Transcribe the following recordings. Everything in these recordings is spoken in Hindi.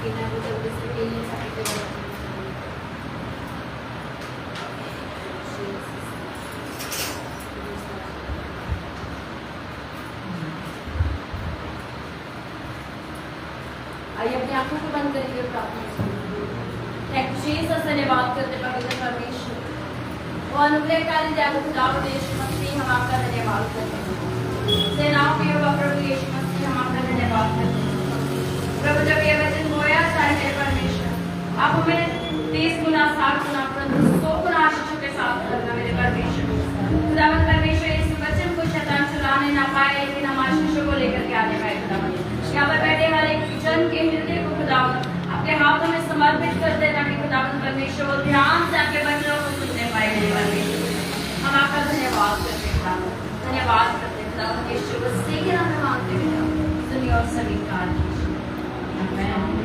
पीना है वो जल्दी से पी लें ताकि आइए अपनी आंखों को बंद करिए प्रार्थना। थैंक यू जीसस, धन्यवाद करते पवित्र परमेश्वर और अनुग्रहकारी दयालु खुदा यीशु मसीह, हम आपका धन्यवाद करते हैं। सेनाओं के प्रभु यीशु मसीह, हम आपका धन्यवाद करते हैं। प्रभु जब ये वचन बोया चाहे परमेश्वर आप हमें 30 गुना 60 गुना 100 गुना आशीषों के साथ करना मेरे परमेश्वर। खुदावंद परमेश्वर इस वचन को शैतान चुराने ना पाए, लेकिन हम आशीषों को लेकर के आने पाए। खुदावंद यहाँ पर बैठे हर एक जन के हृदय को खुदावंद आपके हाथों में समर्पित कर दे, ताकि खुदावंद परमेश्वर वो ध्यान से आपके वचनों को सुनने पाए मेरे परमेश्वर। हम आपका धन्यवाद करते हैं खुदावंद, धन्यवाद करते हैं खुदावंद यीशु मसीह के नाम में मांगते हैं, सुनिए और स्वीकार कीजिए। आमीन।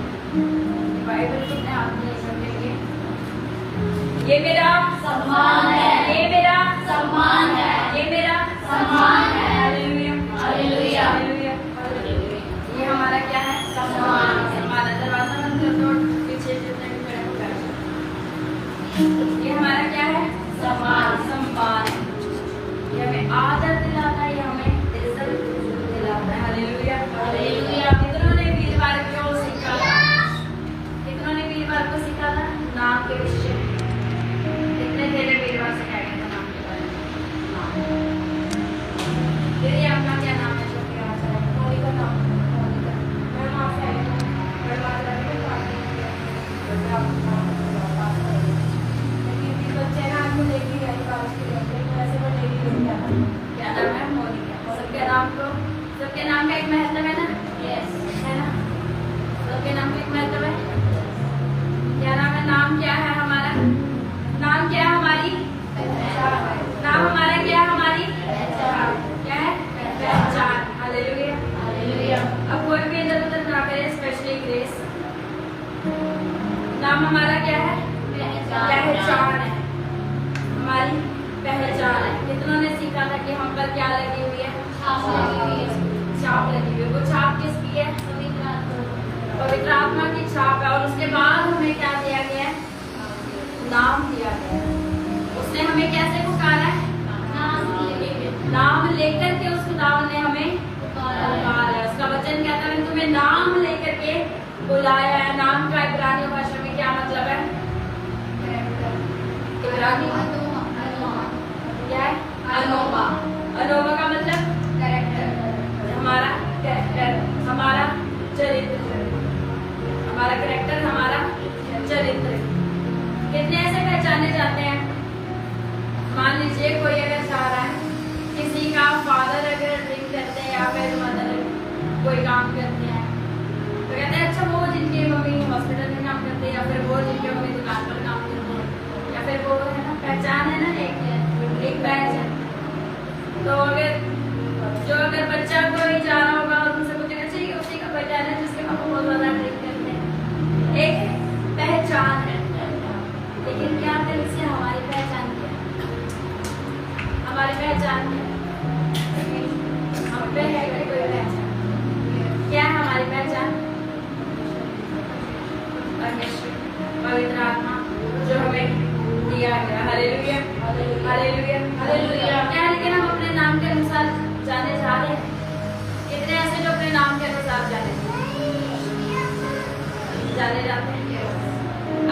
बाइबल को अपने हाथ में रखेंगे। ये मेरा सम्मान है, ये मेरा सम्मान है, ये मेरा सम्मान है। Hallelujah hallelujah hallelujah. ये हमारा क्या है? सम्मान। हमारा दरवाजा बंद कर दो, पीछे जितने भी खड़े हो बैठ जाओ। ये हमारा क्या है? सम्मान। सम्मान ये हमें आदर दिलाता है, ये हमें इज्जत दिलाता है। Hallelujah hallelujah. कितनों ने वीरवार को सीखा था? कितनों ने वीरवार को सीखा था? नाम के विषय में। कितने तेरे वीरवार से क्या कहता नाम के बारे में? दीदी आपका क्या नाम है? जो कि आज है मोनिका नाम है। मोनिका मैम आप है बर्बाद करके पार्टी किया लेकिन बच्चे ना आपको लेके गए बारिश के लिए, वैसे वो लेके गया क्या नाम है? मोनिका। सबके नाम को, सबके नाम का एक महत्व है ना? यस है ना? सबके नाम का एक महत्व है। क्या नाम है? नाम क्या है हमारा? नाम क्या है हमारी? नाम हमारा क्या है? हमारी क्या है? पहचान। Hallelujah hallelujah. अब कोई भी इधर उधर ना करे, स्पेशली ग्रेस। नाम हमारा क्या है? पहचान है, हमारी पहचान है। कितनों ने सीखा था कि हम पर क्या लगी हुई है? छाप लगी हुई है। छाप लगी हुई है। वो छाप किसकी है? पवित्र आत्मा की छाप है। और उसके बाद हमें क्या दिया गया है? नाम दिया गया है। उसने हमें कैसे पुकारा है? नाम लेकर के उस खुदावन ने हमें पुकारा। उसका वचन कहता है तुम्हें नाम लेकर के बुलाया है। नाम का इब्रानी भाषा में क्या मतलब है? इब्रानी क्या है? अनोवा। अनोवा का मतलब कैरेक्टर। हमारा कैरेक्टर, हमारा चरित्र, हमारा कैरेक्टर, हमारा चरित्र। कितने ऐसे पहचाने जाते हैं? मान लीजिए कोई अगर चाह रहा है, किसी का फादर अगर ड्रिंक करते हैं या फिर मदर कोई काम करते हैं, तो कहते हैं अच्छा वो जिनकी मम्मी हॉस्पिटल में काम करते हैं, या फिर वो जिनकी मम्मी दुकान पर काम करते हैं, या फिर वो है ना पहचान है ना, एक बैच है। तो अगर बच्चा कोई जा रहा होगा और उनसे पूछेगा चाहिए, उसी का पहचान है जिसके पापा बहुत ज्यादा ड्रिंक करते हैं। एक पहचान है। लेकिन क्या दिल से हमारी पहचान क्या है? हमारी पहचान क्या है? हम पे है कि कोई पहचान? क्या है हमारी पहचान? परमेश्वर, पवित्र आत्मा जो हमें दिया गया। Hallelujah hallelujah hallelujah. क्या है? लेकिन हम अपने नाम के अनुसार जाने जा रहे हैं। कितने ऐसे जो अपने नाम के अनुसार जाने जाते हैं?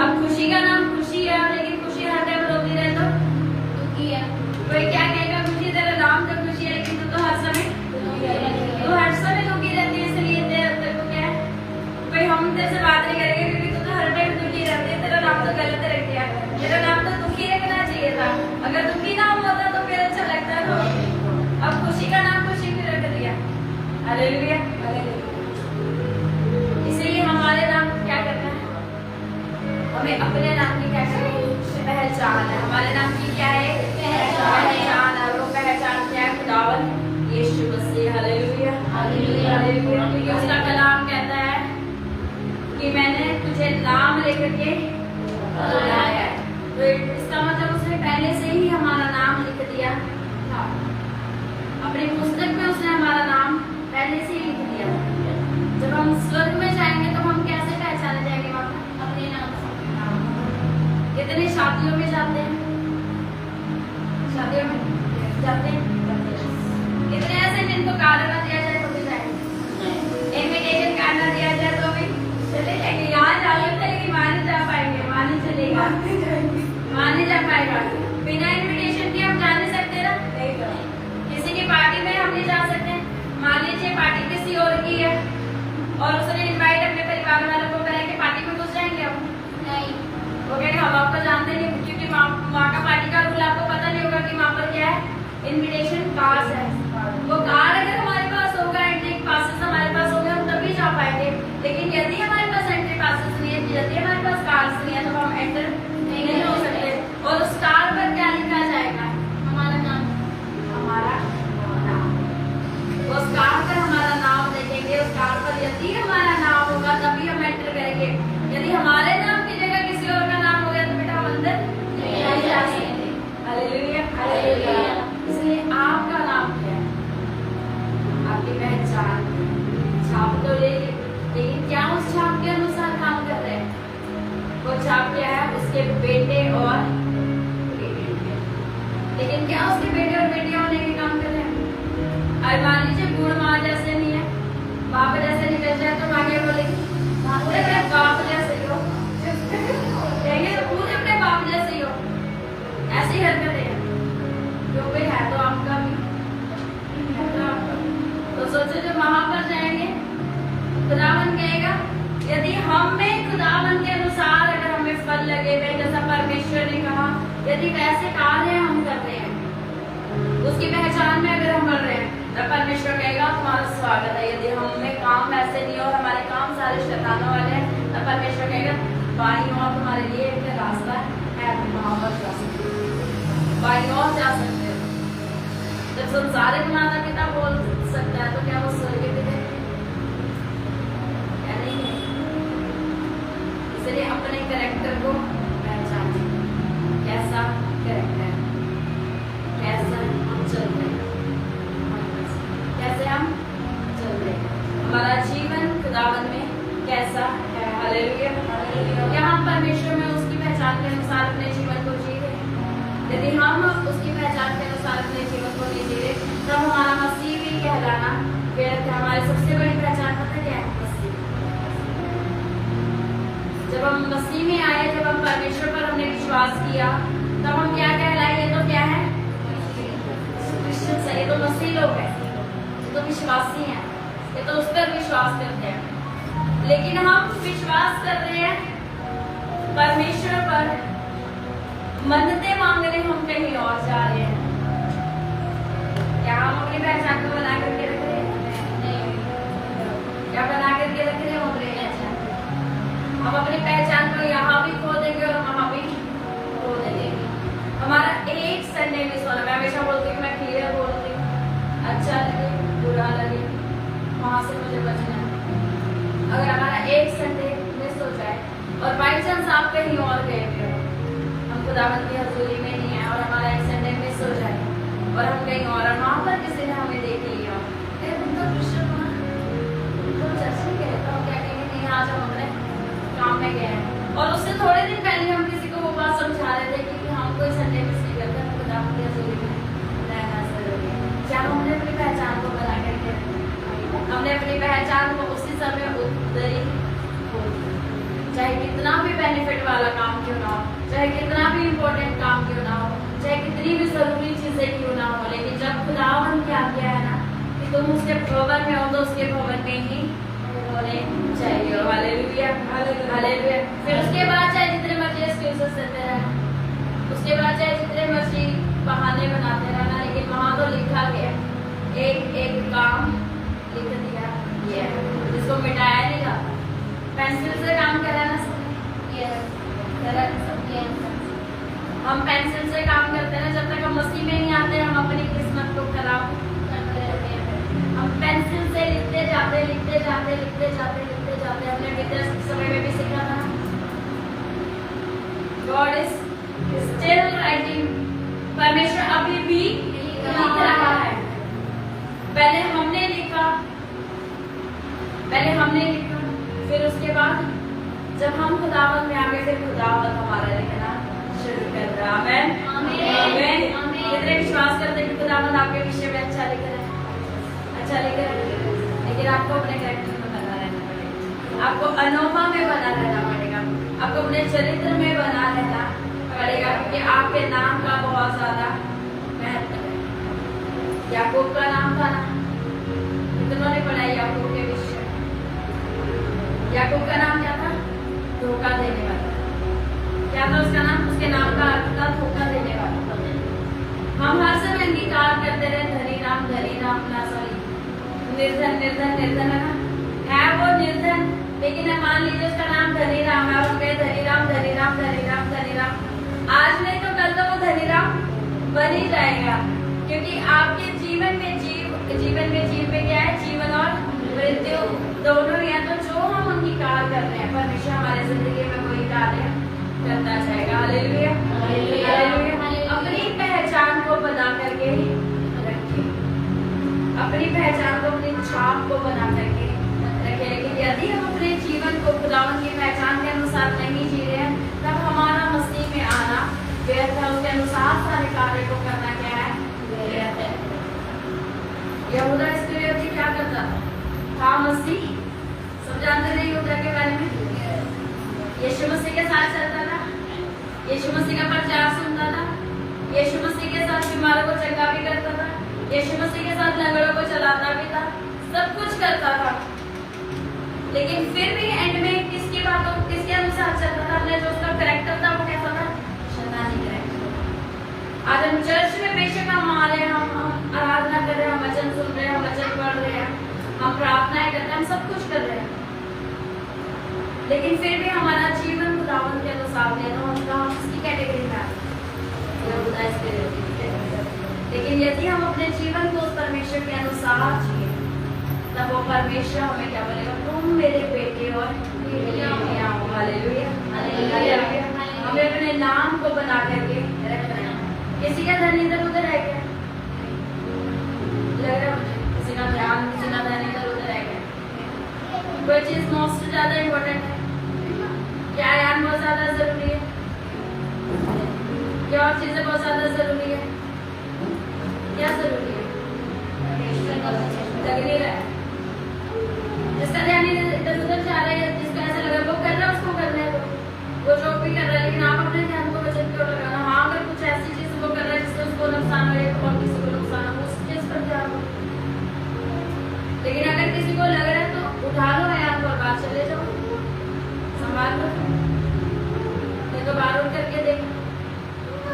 अब खुशी का नाम खुशी है, लेकिन खुशी हर टाइम रोती रहे तो दुखी है। कोई क्या कहेगा? खुशी तेरा नाम तो खुशी है, लेकिन तू तो हर समय दुखी रहती है। इसलिए तेरे को क्या है? कोई हम तेरे से बात नहीं करेंगे, क्योंकि तू तो हर टाइम दुखी रहती है। तेरा नाम तो गलत रख दिया। तेरा नाम तो दुखी रखना चाहिए था। अगर दुखी नाम होता तो फिर अच्छा लगता तो। अब खुशी का नाम खुशी भी रख दिया। Hallelujah hallelujah. इसीलिए हमारे नाम क्या करना है? हमें अपने नाम की क्या करनी है? पहचान है। हमारे नाम की क्या है? पहचान है। वो पहचान क्या है? खुदावन Yeshu Masih. Hallelujah hallelujah hallelujah. क्योंकि उसका कलाम कहता है कि मैंने तुझे नाम लेकर के बुलाया है। तो इसका मतलब उसने पहले से ही हमारा नाम लिख दिया था। अपनी पुस्तक में उसने हमारा नाम पहले से ही लिख दिया। जब हम स्वर्ग में जाएंगे तो हम कैसे पहचाने इनविटेशन कार्ड है, वो कार्ड अगर हमारे पास होगा, एंट्री पासेस हमारे पास होंगे, हम तभी जा पाएंगे। लेकिन यदि हमारे पास एंट्री पासेस नहीं है, यदि हमारे पास कार्ड्स नहीं है, तो हम एंटर नहीं हो सकते। और उस कार्ड पर क्या लिखा जाएगा? हमारा नाम, हमारा नाम। उस कार्ड पर हमारा नाम देखेंगे, उस कार्ड पर यदि हमारा नाम होगा तभी हम एंटर करेंगे। यदि हमारे नाम की जगह किसी और का नाम हो गया तो बेटा हम अंदर नहीं जा सकते। Hallelujah, hallelujah. इसलिए आपका नाम क्या है? आपकी पहचान, छाप तो ले, लेकिन क्या उस छाप के अनुसार काम कर रहे हैं? वो छाप क्या है? उसके बेटे और बेटियों। लेकिन क्या उसके बेटे और बेटियां होने के काम कर रहे हैं? अरे मान लीजिए गुण माँ जैसे नहीं है, बाप जैसे निकल जाए तो आगे बोलेगी पूरे अपने बाप जैसे ही हो, कहेंगे तो पूरे अपने बाप जैसे ही हो। ऐसी हरकतें हैं, जो भी है तो आपका भी है तो आपका। तो सोचो जब वहां पर जाएंगे, खुदावन कहेगा यदि हम में खुदावन के अनुसार अगर हमें फल लगे हुए, जैसा परमेश्वर ने कहा, यदि वैसे कार्य हम कर रहे हैं, उसकी पहचान में अगर हम बढ़ रहे हैं, तब परमेश्वर कहेगा तुम्हारा स्वागत है। यदि हम में काम ऐसे नहीं और हमारे काम सारे शैतानों वाले हैं, तब परमेश्वर कहेगा बाईं ओर तुम्हारे लिए एक रास्ता है, तुम वहां पर जा सकते हो, बाईं ओर जा सकते हो। जब संसारिक माता पिता बोल सकता है तो क्या वो स्वर्ग के है? क्या नहीं है? इसलिए अपने कैरेक्टर को पहचाने, कैसा कैरेक्टर, कैसा हम चल रहे हैं, कैसे हम चल रहे हैं, हमारा जीवन खुदावन में कैसा है। Hallelujah, hallelujah. क्या हम परमेश्वर में उसकी पहचान के अनुसार अपने जीवन को जी रहे हैं? यदि हम उसकी पहचान के अनुसार अपने जीवन को नहीं जी रहे, तब हमारा मसीह भी कहलाना व्यर्थ है। हमारी सबसे बड़ी पहचान पता क्या है? मसीह। जब हम मसीह में आए, जब हम परमेश्वर पर हमने विश्वास किया, तब हम क्या कहलाए? ये तो क्या है? क्रिश्चियन है, ये तो मसीह लोग हैं, ये तो विश्वासी हैं, ये तो उस पर विश्वास करते हैं। लेकिन हम विश्वास कर रहे हैं परमेश्वर पर, मन्नतें मांगने हम कहीं और जा रहे हैं। क्या हम अपनी पहचान को बना करके रख रहे हैं? नहीं। क्या बना करके रख रहे हैं? अपनी पहचान। हम अपनी पहचान को यहाँ भी खो देंगे और वहाँ भी खो देंगे। हमारा एक संडे मिस होना, मैं हमेशा बोलती हूँ, मैं क्लियर बोलती हूँ, अच्छा लगे बुरा लगे वहाँ से मुझे बचना है। अगर हमारा एक संडे मिस हो जाए और बाई चांस आप कहीं और गए हो, हम खुदावंद की हजूरी में नहीं है और हमारा एक संडे मिस हो जाए और हम कहीं और वहाँ पर किसी ने हमें देख लिया, तुम तो क्रिश्चियन हो, तुम चर्च में गए, तो हम क्या कहेंगे? नहीं, आज हम अपने काम में गए हैं। और उससे थोड़े दिन पहले हम किसी को वो बात समझा रहे थे कि हम कोई संडे मिस नहीं करते, हम खुदावंद की हजूरी में रहना जरूरी है। क्या हमने अपनी पहचान को बना करके हमने अपनी पहचान को उसी समय उतरी, चाहे कितना भी बेनिफिट वाला काम क्यों ना हो, चाहे कितना भी इम्पोर्टेंट काम क्यों ना हो, चाहे कितनी भी जरूरी चीजें क्यों ना हो, लेकिन जब खुदावन की आज्ञा है ना कि तुम उसके भवन में हो, तो उसके भवन में ही होने चाहिए। Hallelujah, hallelujah. फिर उसके बाद चाहे जितने मर्जी एक्सक्यूजेस देते रहना, उसके बाद चाहे जितने मर्जी बहाने बनाते रहना, लेकिन वहां तो लिखा गया, एक एक काम लिख दिया गया है, जिसको मिटाया नहीं जाता। पेंसिल से काम करा ना हम पेंसिल से काम करते हैं ना, जब तक हम मसीह में नहीं आते हम अपनी किस्मत को खराब करते रहते हैं। हम पेंसिल से लिखते जाते, लिखते जाते, लिखते जाते, लिखते जाते। हमने विद्या समय में भी सीखा था, गॉड इज स्टिल राइटिंग, परमेश्वर अभी भी लिख रहा है। पहले हमने लिखा, फिर उसके बाद जब हम खुदावत में आगे, फिर खुदावत हमारा लिखना शुरू कर रहा है। आमीन, आमीन। कितने विश्वास करते हैं कि खुदावत आपके विषय में अच्छा लिख रहा है, अच्छा लिख रहा है, लेकिन आपको अपने कैरेक्टर में बना रहना पड़ेगा, आपको अनोखा में बना रहना पड़ेगा, आपको अपने चरित्र में बना रहना पड़ेगा, क्योंकि आपके नाम का बहुत ज्यादा महत्व है। याकूब का नाम था ना, कितनों ने पढ़ा याकूब के विषय? याकूब का नाम क्या था? धोखा देने वाला। क्या था उसका नाम? उसके नाम का अर्थ था धोखा देने वाला। हम हर समय अंगीकार करते रहे धनी राम ना सॉरी निर्धन निर्धन निर्धन है वो निर्धन, लेकिन मान लीजिए उसका नाम धनी राम है, हम कहे धनी राम धनी राम धनी राम धनी राम, आज नहीं तो कल तो वो धनी राम बन ही जाएगा, क्योंकि आपके जीवन में जीव में क्या है, जीवन और मृत्यु दोनों ही है। तो जो हम अंगीकार कर रहे हैं परमेश्वर हमारे जिंदगी में वही कार्य करता जाएगा। Hallelujah hallelujah. अपनी पहचान को बना करके रखिए, अपनी पहचान को, अपनी छाप को बना करके रखिए। लेकिन यदि हम अपने जीवन को खुदावन की पहचान के अनुसार नहीं जी रहे हैं, तब हमारा मसीह में आना व्यर्थ है, उसके अनुसार सारे कार्य को करना क्या है, व्यर्थ है। यहूदा इस्करियोती क्या करता था मसीह, सब जानते नहीं यहूदा के बारे में, यीशु मसीह के साथ चलता था, यीशु मसीह का प्रचार सुनता था, यीशु मसीह के साथ बीमारों को चंगा भी करता था, यीशु मसीह के साथ लंगड़ों को चलाता भी था, सब कुछ करता था, लेकिन फिर भी एंड में किसकी बातों किसके अनुसार चलता था, अपने जो उसका कैरेक्टर था वो कैसा था, शैतानी कैरेक्टर। आज हम चर्च में बेशक हम आ रहे हैं, हम आराधना कर रहे हैं, हम वचन सुन रहे हैं, हम वचन पढ़ रहे हैं, हम प्रार्थनाएं करते हैं, हम सब कुछ कर रहे हैं, लेकिन फिर भी हमारा जीवन खुदावंद के अनुसार नहीं है, तो हम किसकी कैटेगरी में आते हैं, लेकिन यदि हम अपने जीवन को उस परमेश्वर के अनुसार जिए, तब वो परमेश्वर हमें क्या बोलेगा, तुम मेरे बेटे और बेटियां हो। Hallelujah hallelujah. हमें अपने नाम को बना करके रखना है। किसी का ध्यान इधर उधर है क्या, लग रहा है मुझे किसी का ध्यान, किसी का ध्यान इधर उधर है क्या, कोई चीज मोस्ट ज्यादा इम्पोर्टेंट है क्या, ज्ञान बहुत ज्यादा जरूरी है क्या, और चीजें बहुत ज्यादा जरूरी है क्या, जरूरी है लग नहीं रहा है, जिसका ध्यान इधर उधर जा रहा है, जिसका ऐसा लग रहा है वो कर रहा है, उसको कर रहा है, वो जो भी कर रहा है, लेकिन आप अपने ध्यान को वचन क्यों लगाना। हाँ, अगर कुछ ऐसी चीज वो कर रहा है जिससे उसको नुकसान हो और किसी को नुकसान हो, उस चीज पर ध्यान हो, लेकिन अगर किसी को लग रहा है तो उठा लो यार और बात चले जाओ, संभाल लो, नहीं तो बाहर उठ करके देख।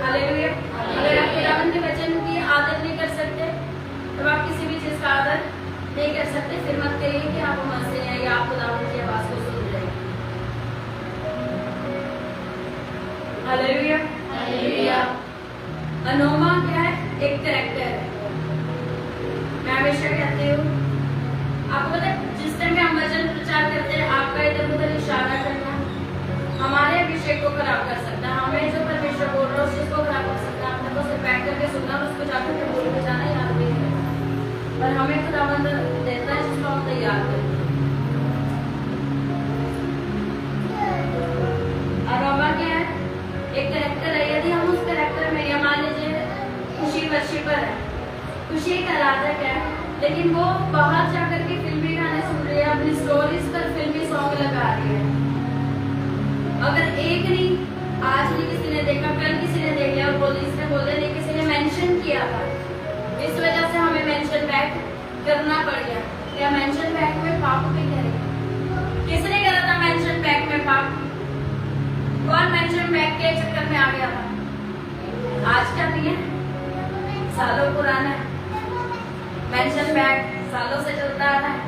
हालेलुया। अगर आप खुदावंद के वचन की आदत नहीं कर सकते, तब आप किसी भी चीज का आदत नहीं कर सकते। फिर मत कहिए कि आप वहां से हैं या आप खुदावंद की आवाज को सुन रहे हैं। Hallelujah hallelujah. अनोमा क्या है, एक कैरेक्टर है। मैं हमेशा कहती हूँ, आपको पता है जिस टाइम हम वचन प्रचार करते हैं, आपका इधर उधर इशारा करना हमारे विषय को खराब कर सकता है, हमें जो परमेश्वर बोल रहा है उस चीज को खराब कर सकता है। आपने तो सिर्फ बैठ करके सुनना, उसको जाकर के बोल के जाना याद भी है, पर हमें खुदावंद देता है जिसको हम तैयार करें। अरोमा क्या है, एक कैरेक्टर है। यदि हम उस कैरेक्टर में, या मान लीजिए खुशी वर्शिपर है, खुशी एक आराधक है, लेकिन वो बाहर जाकर के फिल्मी गाने सुन रही है, अपनी स्टोरीज पर फिल्मी सॉन्ग लगा रही है। अगर एक नहीं, आज नहीं किसी ने देखा, कल किसी ने देख लिया और पुलिस ने बोल दिया किसी ने मेंशन किया था, इस वजह से हमें मेंशन बैक करना पड़ गया। क्या मेंशन बैक में पाप भी करें? किसने करा था मेंशन बैक में पाप? कौन मेंशन बैक के चक्कर में आ गया था? आज का नहीं है, सालों पुराना है। मेंशन बैक सालों से चलता आ रहा है।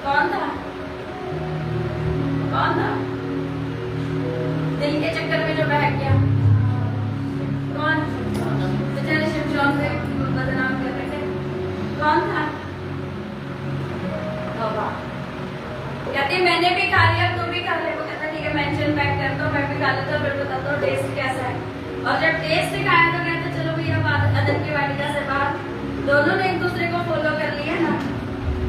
कौन था? कौन था? दिल के चक्कर में जो बह गया, कौन? बेचारे शिमशोन से बदनाम कर रहे थे, कौन था? कहती मैंने भी खा लिया, तू भी खा ले। वो कहता ठीक है मेंशन बैक कर दो, मैं भी खा लेता हूँ, फिर बताता हूँ टेस्ट कैसा है। और जब टेस्ट दिखाया तो कहते चलो भैया अदन की वाटिका से बाहर। दोनों ने एक दूसरे को फॉलो कर लिया ना,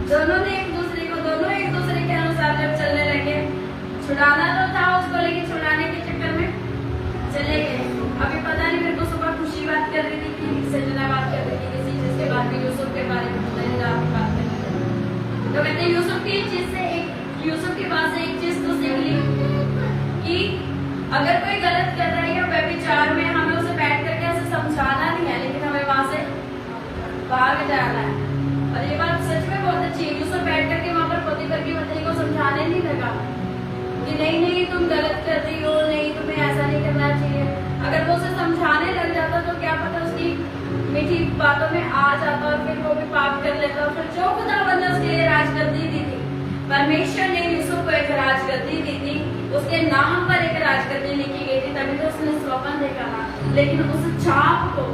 दोनों एक दूसरे के अनुसार जब चलने लगे, छुड़ाना तो था उसको, लेकिन छुड़ाने के चक्कर में चले गए। अभी पता नहीं, मेरे को सुबह खुशी बात कर रही थी कि सजना बात कर रही थी किसी चीज के बारे में, यूसुफ के बारे में बात कर रहे थे। तो कहते यूसुफ की चीज से यूसुफ की बात से एक चीज तो सीख ली कि अगर कोई गलत कर रहा है या व्यभिचार में, हमें उसे बैठ करके ऐसे समझाना नहीं है, लेकिन हमें वहां से भाग जाना है। और ये बात सच में बहुत अच्छी है। यूसुफ बैठ करके वहां पर पोतीफर की पत्नी को समझाने नहीं लगा कि नहीं तुम गलत कर रही हो, नहीं तुम्हें ऐसा नहीं करना चाहिए। अगर वो उसे समझाने लग जाता तो क्या पता उसकी मीठी बातों में आ जाता और फिर वो भी पाप कर लेता और फिर जो खुदावंद ने उसके लिए राजगद्दी दी थी, परमेश्वर ने यूसुफ को एक राजगद्दी दी थी, उसके नाम पर एक राजगद्दी लिखी गई थी, तभी तो उसने स्वप्न देखा था। लेकिन उस छाप को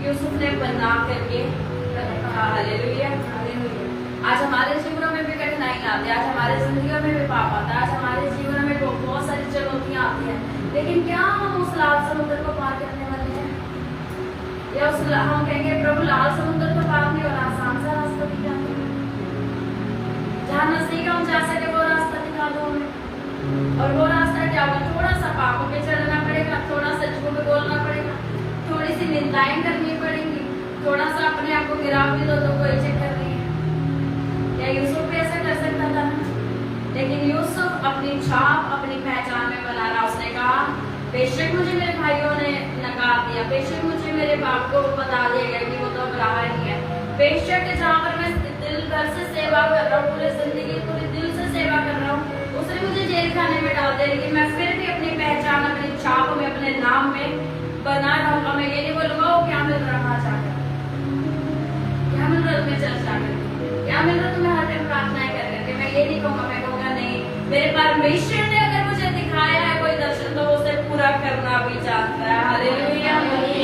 यूसुफ ने बना करके रखा। Hallelujah, hallelujah. आज हमारे जीवनों में भी कठिनाई आती है, आज हमारे जिंदगियों में भी पाप आता है, आज हमारे जीवन में बहुत सारी चुनौतियां आती हैं, लेकिन क्या हम उस लाल समुद्र को पार करने वाले हैं? या उस हम कहेंगे प्रभु लाल समुद्र को पार नहीं हो रहा, आसान सा रास्ता दिखा दो, जहाँ नजदीक हम जा सके वो रास्ता दिखा दो हमें। और वो रास्ता क्या होगा? थोड़ा सा पापों पे चलना पड़ेगा, थोड़ा सा झूठ बोलना पड़ेगा, थोड़ी सी निंदाएं करनी पड़ेंगी, थोड़ा सा अपने आप को गिरा भी दो तो कोई चक्कर नहीं है। क्या यूसुफ भी ऐसा कर सकता था? लेकिन यूसुफ अपनी छाप अपनी पहचान में बना रहा। उसने कहा बेशक मुझे मेरे भाइयों ने नकार दिया, बेशक मुझे मेरे बाप को बता दिया गया कि वो तो अब रहा नहीं है, बेशक जहाँ पर मैं दिल भर से सेवा कर रहा हूँ, पूरे जिंदगी पूरे दिल से सेवा कर रहा हूँ, उसने मुझे जेल खाने में डाल दिया, लेकिन मैं फिर भी अपनी पहचान अपनी छाप में अपने नाम में बना रहूंगा। मैं ये नहीं बोलूंगा वो क्या मिल रहा है जाकर, क्या मिल रहा तुम्हें चर्चा करके, क्या मिल रहा तुम्हें हर टाइम प्रार्थनाएं कर करके, मैं ये नहीं कहूंगा। मैं कहूंगा नहीं, मेरे परमेश्वर ने अगर मुझे दिखाया है कोई दर्शन तो उसे पूरा करना भी चाहता है। Hallelujah,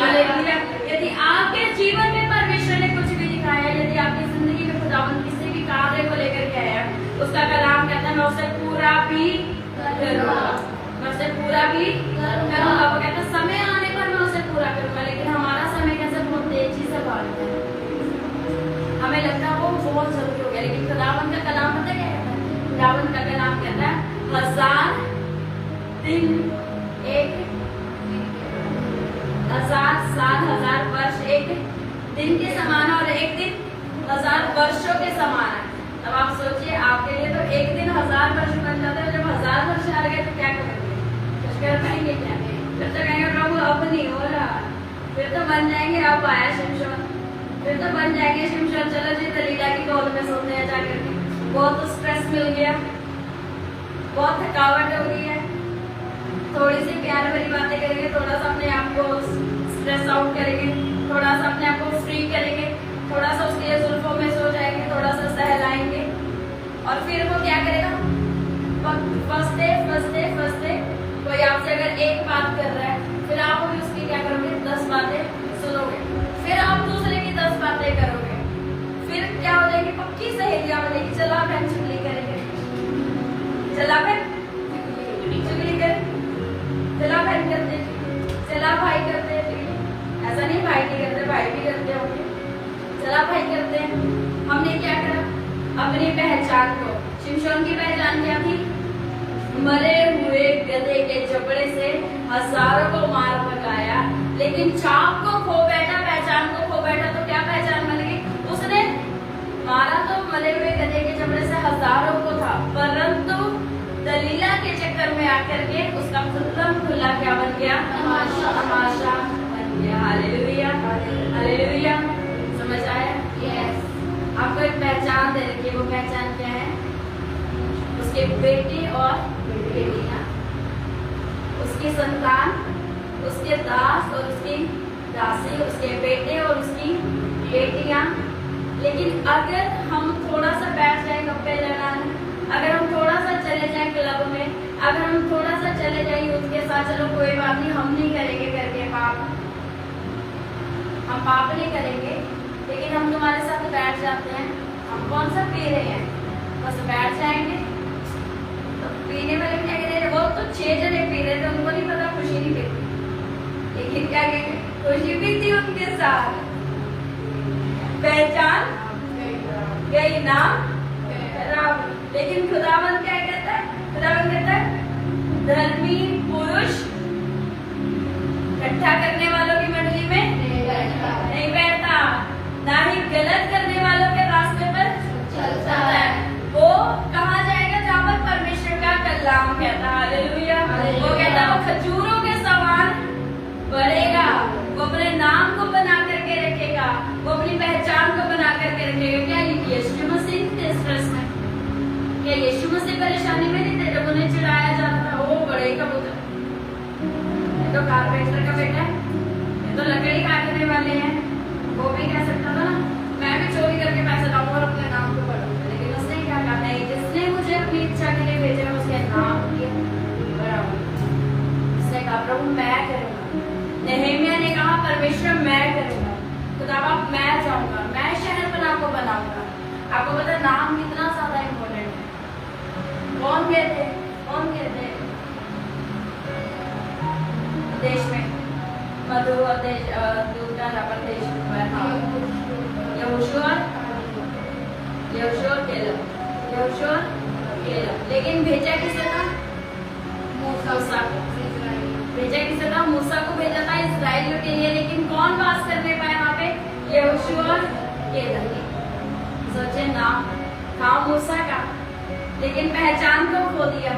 hallelujah. यदि आपके जीवन में परमेश्वर ने कुछ भी दिखाया है, यदि आपकी जिंदगी में खुदावंद किसी भी कार्य को लेकर के आया, उसका कलाम कहता है मैं उसे पूरा भी करूंगा, मैं उसे पूरा भी करूंगा। वो कहता है समय आने पर मैं उसे पूरा करूंगा, लेकिन हमारा समय कैसे बहुत तेजी से भागता है, हमें लगता है वो बहुत जल्दी हो गया, लेकिन खुदावंद का कलाम पता क्या कहता है? खुदावंद का कलाम कहता है 1000 दिन एक 1000 साल 1000 वर्ष एक दिन के समान है और एक दिन 1000 वर्षों के समान है। अब आप सोचिए आपके लिए तो एक दिन 1000 वर्ष बन जाता है, जब 1000 वर्ष आ गए तो क्या करेंगे? कुछ कर पाएंगे क्या? फिर तो कहेंगे प्रभु अब नहीं हो रहा, फिर तो बन जाएंगे अब आया शिमशोन, फिर तो बन जाएंगे शिमशोन, चलो जी दलीला की गोद में सोते हैं जाकर के, बहुत स्ट्रेस मिल गया, बहुत थकावट हो गई है, थोड़ी सी प्यार भरी बातें करेंगे, थोड़ा सा अपने आप को स्ट्रेस आउट करेंगे, थोड़ा सा अपने आप को फ्री करेंगे, थोड़ा सा उसके जुल्फों में सो जाएंगे, थोड़ा सा सहलाएंगे और फिर वो क्या करेगा? फंसते कोई आपसे अगर एक बात कर रहा है, फिर आप भी उसकी क्या करोगे? 10 बातें सुनोगे, फिर आप दूसरे की 10 बातें करोगे, फिर क्या हो जाएगी? पक्की सहेलियां बनेगी, चला बहन चुगली करेंगे, चला बहन चुगली कर, चला बहन करते, चला भाई करते, ऐसा नहीं भाई नहीं करते, भाई भी करते होंगे, चला भाई करते हैं। हमने क्या करा? अपनी पहचान को, शिमशोन की पहचान क्या थी? मरे हुए गधे के जबड़े से हजारों को मार भगाया, लेकिन छाप को खो बैठा, पहचान को खो बैठा, तो क्या पहचान बन गई? उसने मारा तो मरे हुए गधे के जबड़े से हजारों को था, परंतु दलीला के चक्कर में आकर के उसका खुला क्या बन गया? तमाशा बन गया। Hallelujah, hallelujah. समझ आया? यस। आपको एक पहचान दे रखी है, वो पहचान क्या है? उसके बेटे और बेटियां, उसकी संतान, उसके दास और उसकी दासी, उसके बेटे और उसकी बेटियां। लेकिन अगर हम थोड़ा सा बैठ जाए गप्पे लड़ाने, अगर हम थोड़ा सा चले जाए क्लब में, अगर हम थोड़ा सा चले जाए यूथ के साथ, चलो कोई बात नहीं हम नहीं करेंगे करके पाप, हम पाप नहीं करेंगे, लेकिन हम तुम्हारे साथ बैठ जाते हैं, हम कौन सा पी रहे हैं, बस बैठ जाएंगे। तो पीने वाले क्या कह रहे हैं? वो तो 6 जने पी रहे थे, उनको नहीं पता खुशी नहीं पीती, लेकिन क्या कहेंगे? खुशी भी थी उनके साथ, पहचान गई ना खराब। लेकिन खुदावंद क्या कहता है? खुदावंद कहता है धर्मी पुरुष इकट्ठा करने वालों की मंडली में नहीं बैठता, ना ही गलत करने वालों के रास्ते पर चलता है। वो कहाँ जाएगा? जहाँ पर परमेश्वर का कलाम कहता है। हालेलुया। वो कहता है वो खजूरों के समान बढ़ेगा, वो अपने नाम को बना करके रखेगा, वो अपनी पहचान को बना करके रखेगा। क्या यीशु मसीह थे स्ट्रेस में? क्या यीशु मसीह परेशानी में नहीं थे जब उन्हें चिढ़ाया जाता था? वो बड़े कबूतर, ये तो कारपेंटर का बेटा है, ये तो लकड़ी काटने वाले हैं, वो भी कह सकता था ना, मैं भी चोरी करके पैसे लाऊंगा और अपने नाम को पढ़ूंगा, लेकिन उसने क्या कहा, नहीं, जिसने मुझे अपनी इच्छा के लिए भेजा है उसके नाम की बराबर। उसने कहा प्रभु मैं करूंगा। नehemiah ने कहा परमेश्वर मैं करूंगा, खुदावा मैं जाऊंगा, मैं शहर बना को बनाऊंगा। आपको पता नाम कितना ज्यादा इम्पोर्टेंट है। कौन कहते देश में मधु और दूसरा अपन देश यहोशू केलेब, लेकिन भेजा किसे था? मूसा को। भेजा किसे था? मूसा को भेजा था इस्राएलियों के लिए, लेकिन कौन वास करने पाए वहां पे? यहोशू और केलेब। सोचे नाम था मूसा का, लेकिन पहचान को खो दिया।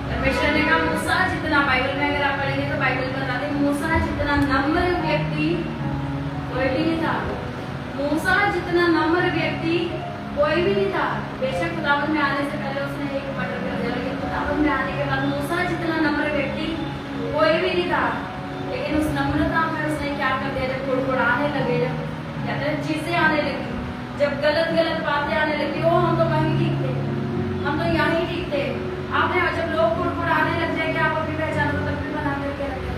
परमेश्वर ने कहा मूसा जितना, बाइबल में अगर आप पढ़ेंगे तो बाइबल बताते मूसा जितना नम्र व्यक्ति कोई भी नहीं था। मूसा जितना नम्र व्यक्ति कोई भी नहीं था। बेशक खुदावंद में आने से पहले उसने एक मर्डर कर दिया, लेकिन खुदावंद में आने के बाद मूसा जितना नम्र व्यक्ति कोई भी नहीं था। लेकिन उस नम्रता में उसने क्या कर दिया, जब कुड़कुड़ाने लगे, जब कहते हैं चीजें आने लगी, जब गलत बातें आने लगी, ओ हम तो वहीं ठीक थे, हम तो यहाँ ही ठीक थे। आपने जब लोग कुड़कुड़ाने लग जाए, क्या आप अपनी पहचान को तब भी बना करके रखे?